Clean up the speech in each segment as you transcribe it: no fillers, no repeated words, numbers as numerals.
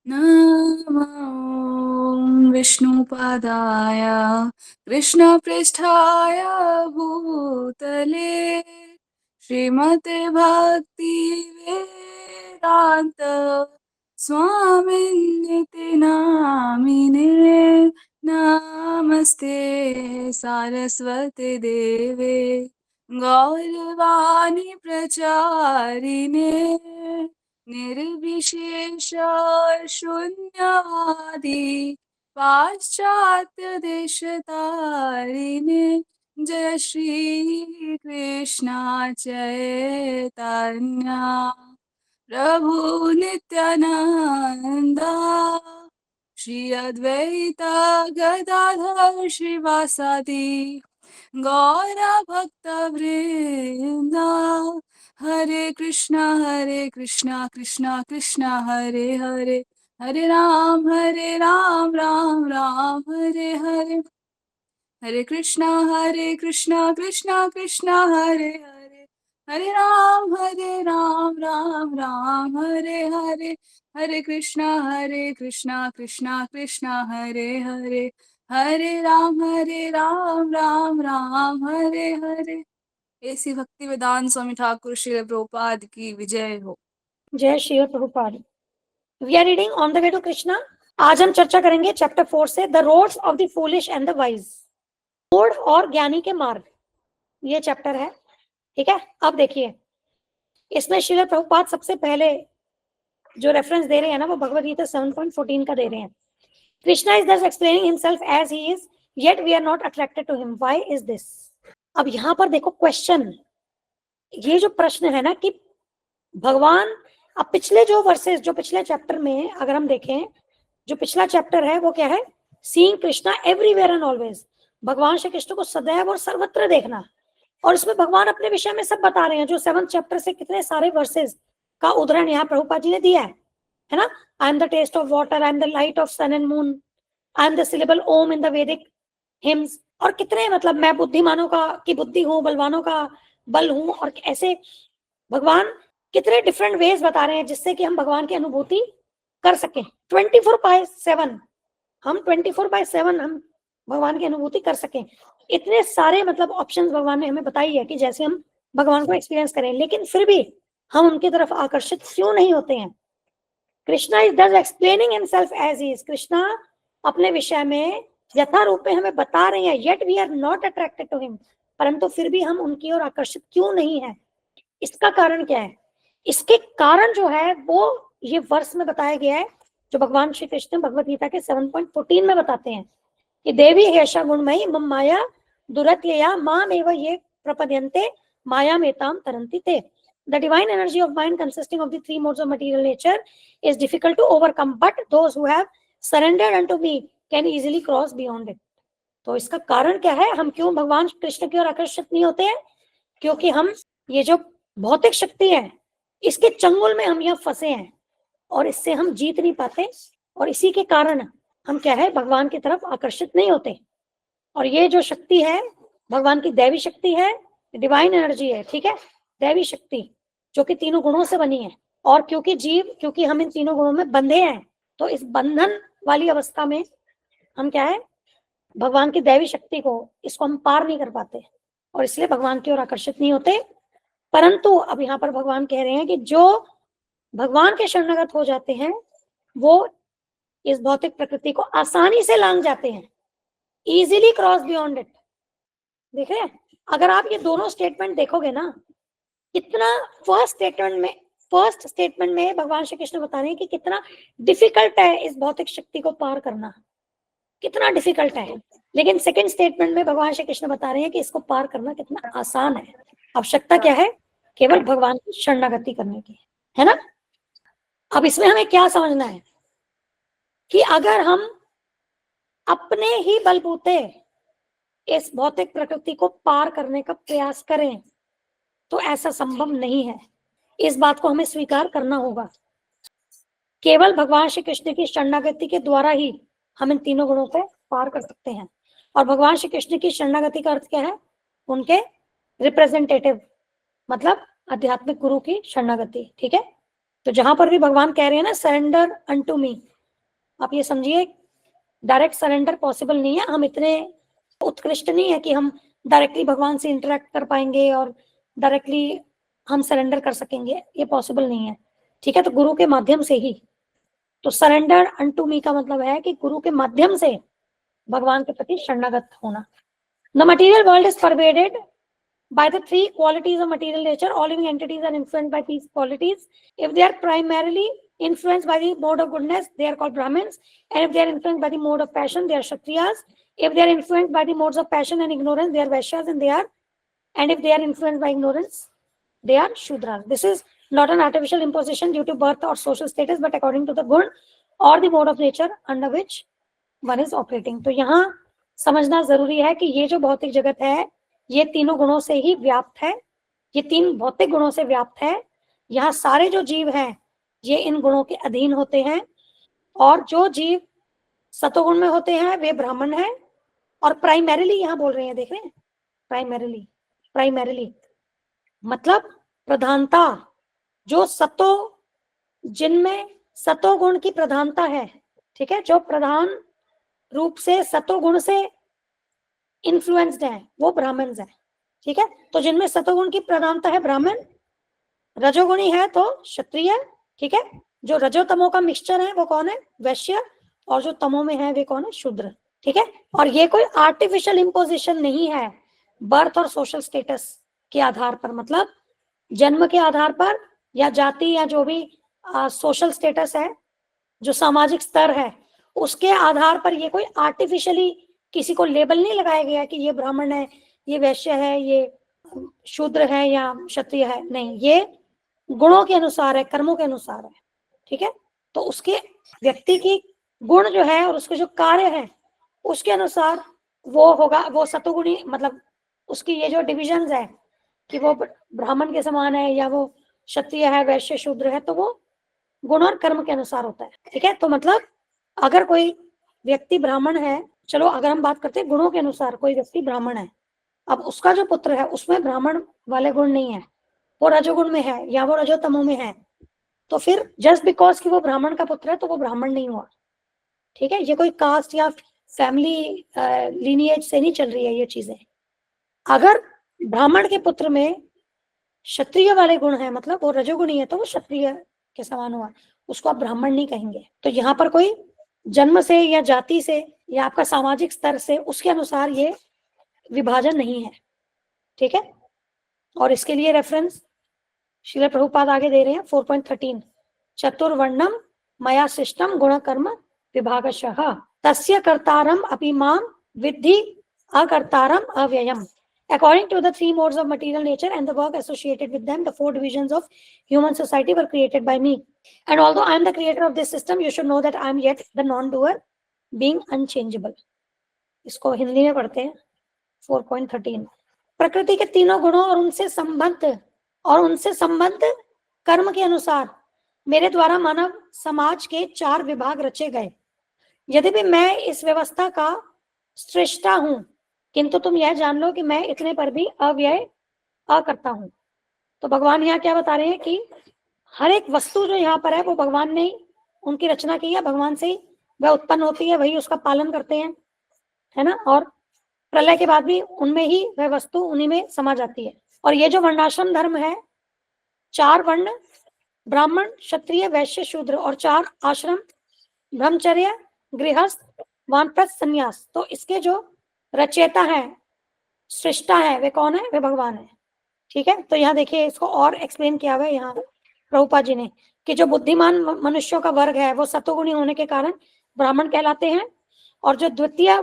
नमो विष्णुपादाय कृष्णपृष्ठाय भूतले श्रीमते भक्ति वेदांत स्वामिन्निति नामिने नमस्ते सारस्वती देवे गौरवाणी प्रचारिणे निर्विशेष शून्यवादी पाश्चात्य देशतारिणे जय श्री कृष्णा चैतन्य प्रभु नित्यानंदा श्री अद्वैत गदाधर श्रीवासादि गौरा भक्त वृंदा हरे कृष्णा कृष्णा कृष्णा हरे हरे हरे राम राम राम हरे हरे हरे कृष्णा कृष्णा कृष्णा हरे हरे हरे राम राम हरे हरे हरे कृष्णा कृष्णा कृष्णा हरे हरे हरे राम राम हरे हरे। ऐसी भक्ति वेदांत स्वामी ठाकुर श्री प्रभुपाद की विजय हो। जय Shri Prabhupada. We are reading on the way to Krishna. आज हम चर्चा करेंगे चैप्टर 4 से the roads of the foolish and the wise. Road और ज्ञानी के मार्ग, ये चैप्टर है। ठीक है, अब देखिए इसमें श्रील प्रभुपाद सबसे पहले जो रेफरेंस दे रहे हैं ना, वो भगवद गीता 7.14 का दे रहे हैं। Krishna is thus explaining himself as he is, yet we are not attracted to him. Why is this? अब यहाँ पर देखो क्वेश्चन, ये जो प्रश्न है ना कि भगवान, अब पिछले जो वर्सेस, जो पिछले चैप्टर में अगर हम देखें, जो पिछला चैप्टर है वो क्या है? Seeing Krishna everywhere and always, भगवान श्री कृष्ण को सदैव और सर्वत्र देखना। और इसमें भगवान अपने विषय में सब बता रहे हैं, जो 7th चैप्टर से कितने सारे वर्सेस का उदाहरण यहाँ प्रभुपाद जी ने दिया है ना। I am the taste of water, I am the light of sun and moon, I am the syllable Om in the Vedic hymns, और कितने मतलब मैं बुद्धिमानों का की बुद्धि हूँ, बलवानों का बल हूँ, और ऐसे भगवान कितने डिफरेंट वेज बता रहे हैं जिससे कि हम भगवान की अनुभूति कर सकें। 24/7 हम 24/7 हम भगवान की अनुभूति कर सकें। इतने सारे मतलब ऑप्शंस भगवान ने हमें बताई है कि जैसे हम भगवान को एक्सपीरियंस करें, लेकिन फिर भी हम उनकी तरफ आकर्षित क्यों नहीं होते हैं? Krishna is thus explaining himself as he is, Krishna अपने विषय में यथा रूप में हमें बता रहे हैं, yet we are not attracted to him, परंतु फिर भी हम उनकी ओर आकर्षित क्यों नहीं है? इसका कारण क्या है? इसके कारण जो है वो ये वर्ष में बताया गया है, जो भगवान श्री कृष्ण भगवद गीता के 7.14 में बताते हैं कि देवी हेषा गुणमयी मम माया दुरत्यया माम एव ये प्रपद्यन्ते माया मेताम तरन्ति ते। The divine energy of mind consisting of the 3 modes of material nature is difficult to overcome, but those who have surrendered unto me can easily cross beyond it. तो इसका कारण क्या है? हम क्यों भगवान कृष्ण की ओर आकर्षित नहीं होते हैं? क्योंकि हम ये जो भौतिक शक्ति है इसके चंगुल में हम यहाँ फंसे हैं और इससे हम जीत नहीं पाते, और इसी के कारण हम क्या है, भगवान की तरफ आकर्षित नहीं होते। और ये जो शक्ति है भगवान की दैवी शक्ति है, डिवाइन एनर्जी है, ठीक है, दैवी शक्ति जो कि तीनों गुणों से बनी है। और क्योंकि हम इन तीनों गुणों में बंधे हैं, तो इस बंधन वाली अवस्था में हम क्या है, भगवान की दैवी शक्ति को इसको हम पार नहीं कर पाते, और इसलिए भगवान की ओर आकर्षित नहीं होते। परंतु अब यहाँ पर भगवान कह रहे हैं कि जो भगवान के शरणागत हो जाते हैं वो इस भौतिक प्रकृति को आसानी से लांघ जाते हैं, इजीली क्रॉस बियॉन्ड इट। देख रहे हैं, अगर आप ये दोनों स्टेटमेंट देखोगे ना, कितना फर्स्ट स्टेटमेंट में भगवान श्री कृष्ण बता रहे हैं कि कितना डिफिकल्ट है इस भौतिक शक्ति को पार करना, कितना डिफिकल्ट है। लेकिन सेकंड स्टेटमेंट में भगवान श्री कृष्ण बता रहे हैं कि इसको पार करना कितना आसान है। आवश्यकता क्या है? केवल भगवान की शरणागति करने की, है ना। अब इसमें हमें क्या समझना है कि अगर हम अपने ही बलबूते इस भौतिक प्रकृति को पार करने का प्रयास करें तो ऐसा संभव नहीं है। इस बात को हमें स्वीकार करना होगा। केवल भगवान श्री कृष्ण की शरणागति के द्वारा ही हम इन तीनों गुणों को पार कर सकते हैं। और भगवान श्री कृष्ण की शरणागति का अर्थ क्या है? उनके रिप्रेजेंटेटिव, मतलब आध्यात्मिक गुरु की शरणागति, ठीक है। तो जहां पर भी भगवान कह रहे हैं ना, सरेंडर अनटू मी, आप ये समझिए डायरेक्ट सरेंडर पॉसिबल नहीं है। हम इतने उत्कृष्ट नहीं है कि हम डायरेक्टली भगवान से इंटरेक्ट कर पाएंगे और डायरेक्टली हम सरेंडर कर सकेंगे, ये पॉसिबल नहीं है। ठीक है, तो गुरु के माध्यम से ही। तो सरेंडर अनटू मी का मतलब है कि गुरु के माध्यम से भगवान के प्रति शरणागत होना। The material world is pervaded by the three qualities of material nature. All living entities are influenced by these qualities. If they are primarily influenced by the mode of goodness, they are called Brahmins. And if they are influenced by the mode of passion, they are Kshatriyas. If they are influenced by the modes of passion and ignorance, they are Vaishyas, and if they are influenced by ignorance, they are Shudras. This is not an artificial imposition due to birth or social status, but according to the gun or the mode of nature under which one is operating. तो यहाँ समझना जरूरी है कि ये जो भौतिक जगत है ये तीनों गुणों से ही व्याप्त है, ये तीन भौतिक गुणों से व्याप्त है। यहाँ सारे जो जीव हैं ये इन गुणों के अधीन होते हैं, और जो जीव सतोगुण में होते हैं वे ब्राह्मण हैं। और प्राइमरीली यहाँ बोल रहे हैं, देख रहे हैं, प्राइमरीली मतलब प्रधानता, जो जिनमें सतोगुण की प्रधानता है, ठीक है, जो प्रधान रूप से सतोगुण से इन्फ्लुएंस्ड है वो ब्राह्मण है। ठीक है, तो जिनमें सतोगुण की प्रधानता है ब्राह्मण, रजोगुणी है तो क्षत्रिय। ठीक है, जो रजोतमो का मिक्सचर है वो कौन है, वैश्य, और जो तमो में है वे कौन है, शूद्र। ठीक है, और ये कोई आर्टिफिशियल इम्पोजिशन नहीं है बर्थ और सोशल स्टेटस के आधार पर, मतलब जन्म के आधार पर या जाति या जो भी सोशल स्टेटस है, जो सामाजिक स्तर है, उसके आधार पर ये कोई आर्टिफिशियली किसी को लेबल नहीं लगाया गया कि ये ब्राह्मण है, ये वैश्य है, ये शूद्र है या क्षत्रिय है। नहीं, ये गुणों के अनुसार है, कर्मों के अनुसार है। ठीक है, तो उसके व्यक्ति की गुण जो है और उसके जो कार्य है उसके अनुसार वो होगा, वो सतोगुणी, मतलब उसकी ये जो डिविजन्स है कि वो ब्राह्मण के समान है या वो क्षत्रिय है, वैश्य, शूद्र है, तो वो गुण और कर्म के अनुसार होता है। ठीक है, तो मतलब अगर कोई व्यक्ति ब्राह्मण है, चलो अगर हम बात करते हैं गुणों के अनुसार, कोई व्यक्ति ब्राह्मण है, अब उसका जो पुत्र है उसमें ब्राह्मण वाले गुण नहीं है, वो रजोगुण में है या वो रजोतमो में है, तो फिर जस्ट बिकॉज कि वो ब्राह्मण का पुत्र है तो वो ब्राह्मण नहीं हुआ। ठीक है, ये कोई कास्ट या फैमिली लीनिएज से नहीं चल रही है ये चीजें। अगर ब्राह्मण के पुत्र में क्षत्रिय वाले गुण है, मतलब वो रजोगुणी है, तो वो क्षत्रिय के समान हुआ, उसको आप ब्राह्मण नहीं कहेंगे। तो यहाँ पर कोई जन्म से या जाति से या आपका सामाजिक स्तर से उसके अनुसार ये विभाजन नहीं है। ठीक है, और इसके लिए रेफरेंस श्रील प्रभुपाद आगे दे रहे हैं 4.13, चतुर्वर्णम मया सृष्टम गुण कर्म विभागशः तस्य कर्तारम अपि मां विद्धि अकर्तारम अव्ययम। According to the three modes of material nature and the work associated with them, the four divisions of human society were created by me. And although I am the creator of this system, you should know that I am yet the non-doer, being unchangeable. इसको हिंदी में पढ़ते हैं 4.13। प्रकृति के तीनों गुणों और उनसे संबद्ध कर्म के अनुसार मेरे द्वारा मानव समाज के 4 विभाग रचे गए। यद्यपि मैं इस व्यवस्था का सृष्टा हूं, किंतु तुम यह जान लो कि मैं इतने पर भी अव्यय अकर्ता हूं। तो भगवान यहाँ क्या बता रहे हैं कि हर एक वस्तु जो यहाँ पर है वो भगवान ने उनकी रचना की है, भगवान से वह उत्पन्न होती है, वही उसका पालन करते हैं, है ना, और प्रलय के बाद भी उनमें ही वह वस्तु उन्हीं में समा जाती है। और ये जो वर्णाश्रम धर्म है, 4 वर्ण ब्राह्मण, क्षत्रिय, वैश्य, शूद्र, और 4 आश्रम ब्रह्मचर्य, गृहस्थ, वानप्रस्थ, संन्यास, तो इसके जो रचयिता है, सृष्टा है, वे कौन है, वे भगवान है। ठीक है, तो यहाँ देखिए इसको और एक्सप्लेन किया हुआ है यहाँ प्रभुपाद जी ने कि जो बुद्धिमान मनुष्यों का वर्ग है वो सतोगुणी होने के कारण ब्राह्मण कहलाते हैं, और जो द्वितीय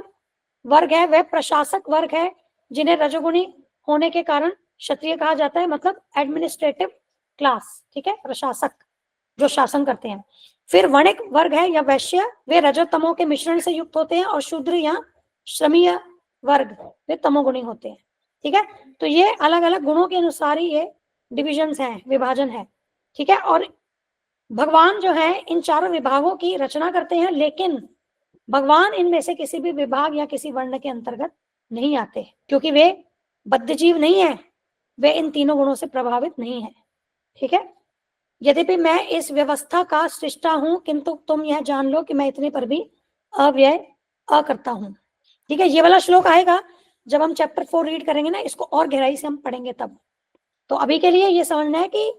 वर्ग है वह प्रशासक वर्ग है, जिन्हें रजोगुणी होने के कारण क्षत्रिय कहा जाता है, मतलब एडमिनिस्ट्रेटिव क्लास। ठीक है, प्रशासक जो शासन करते हैं। फिर वणिक वर्ग है या वैश्य, वे रजोतमो के मिश्रण से युक्त होते हैं, और शूद्र या श्रमीय वर्ग वे तमोगुणी होते हैं। ठीक है, तो ये अलग अलग गुणों के अनुसार ही ये डिविजन्स हैं, विभाजन है। ठीक है, और भगवान जो है इन 4 विभागों की रचना करते हैं, लेकिन भगवान इनमें से किसी भी विभाग या किसी वर्ण के अंतर्गत नहीं आते, क्योंकि वे बद्ध जीव नहीं है, वे इन तीनों गुणों से प्रभावित नहीं है। ठीक है, यद्यपि मैं इस व्यवस्था का सृष्टा हूं, किंतु तुम यह जान लो कि मैं इतने पर भी अव्यय अकर्ता हूं। ठीक है, ये वाला श्लोक आएगा जब हम चैप्टर 4 रीड करेंगे ना, इसको और गहराई से हम पढ़ेंगे तब। तो अभी के लिए ये समझना है कि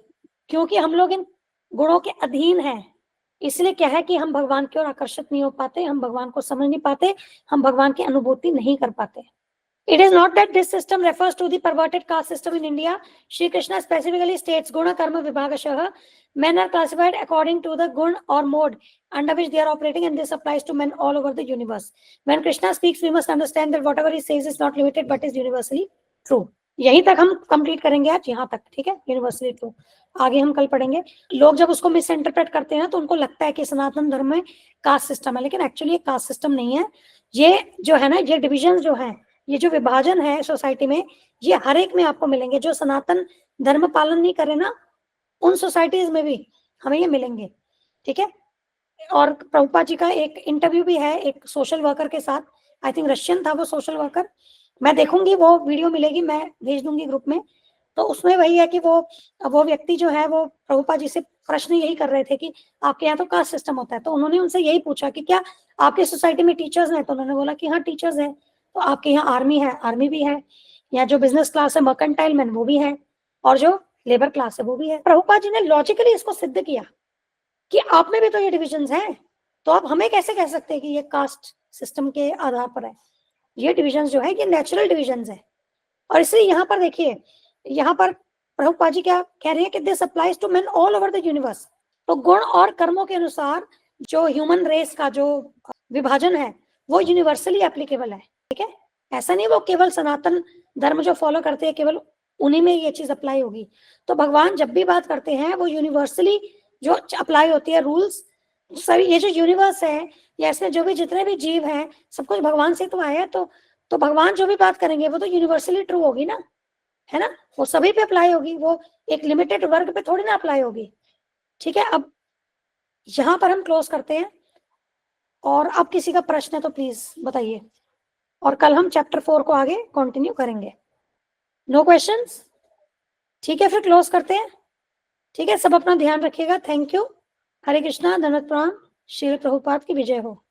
क्योंकि हम लोग इन गुणों के अधीन हैं, इसलिए क्या है कि हम भगवान की ओर आकर्षित नहीं हो पाते, हम भगवान को समझ नहीं पाते, हम भगवान की अनुभूति नहीं कर पाते। It is not that this system refers to the perverted caste system in India. Shri Krishna specifically states guna karma vibhagashah. Men are classified according to the gun or mode under which they are operating, and this applies to men all over the universe. When Krishna speaks, we must understand that whatever he says is not limited but is universally true. यहीं तक हम complete करेंगे आज, यहाँ तक, ठीक है, universally true. आगे हम कल पढ़ेंगे। लोग जब उसको मिस इंटरप्रेट करते हैं तो उनको लगता है कि सनातन धर्म में कास्ट सिस्टम है, लेकिन एक्चुअली ये कास्ट सिस्टम नहीं है। ये जो है ना, ये डिविजन जो है, ये जो विभाजन है सोसाइटी में, ये हर एक में आपको मिलेंगे। जो सनातन धर्म पालन नहीं करे ना, उन सोसाइटीज में भी हमें ये मिलेंगे, ठीक है। और प्रभुपाद जी का एक इंटरव्यू भी है एक सोशल वर्कर के साथ, आई थिंक रशियन था वो सोशल वर्कर, मैं देखूंगी, वो वीडियो मिलेगी, मैं भेज दूंगी ग्रुप में। तो उसमें वही है कि वो व्यक्ति जो है वो प्रभुपाद जी से प्रश्न यही कर रहे थे कि आपके यहाँ तो कास्ट सिस्टम होता है। तो उन्होंने उनसे यही पूछा कि क्या आपके सोसाइटी में टीचर्स हैं? तो उन्होंने बोला कि हाँ टीचर्स हैं। तो आपके यहाँ आर्मी है? आर्मी भी है। या जो बिजनेस क्लास है, मर्केंटाइल मैन, वो भी है। और जो लेबर क्लास है वो भी है। प्रभुपाद जी ने लॉजिकली इसको सिद्ध किया कि आप में भी तो ये डिविजन्स हैं, तो आप हमें कैसे कह सकते हैं कि ये कास्ट सिस्टम के आधार पर है? ये डिविजन्स जो है ये नेचुरल डिविजन्स है। और इसलिए यहाँ पर देखिए, यहाँ पर प्रभुपाद जी क्या कह रहे हैं कि this applies to men all over the universe. तो गुण और कर्मों के अनुसार जो ह्यूमन रेस का जो विभाजन है वो यूनिवर्सली एप्लीकेबल है, ठीक है। ऐसा नहीं वो केवल सनातन धर्म जो फॉलो करते हैं केवल उन्हीं में ये चीज अप्लाई होगी। तो भगवान जब भी बात करते हैं वो यूनिवर्सली जो अप्लाई होती है रूल्स। सभी ये जो यूनिवर्स है या इसमें जो भी जितने भी जीव हैं, सब कुछ भगवान से तो आया है। तो भगवान जो भी बात करेंगे वो तो यूनिवर्सली ट्रू होगी ना, है ना। वो सभी पे अप्लाई होगी, वो एक लिमिटेड वर्ग पे थोड़ी ना अप्लाई होगी, ठीक है। अब यहाँ पर हम क्लोज करते हैं, और अब किसी का प्रश्न है तो प्लीज बताइए, और कल हम चैप्टर 4 को आगे कंटिन्यू करेंगे। No questions? ठीक है, फिर क्लोज करते हैं। ठीक है, सब अपना ध्यान रखिएगा। Thank you. हरे कृष्णा, धन्यवाद, प्रणाम। श्री प्रभुपाद की विजय हो।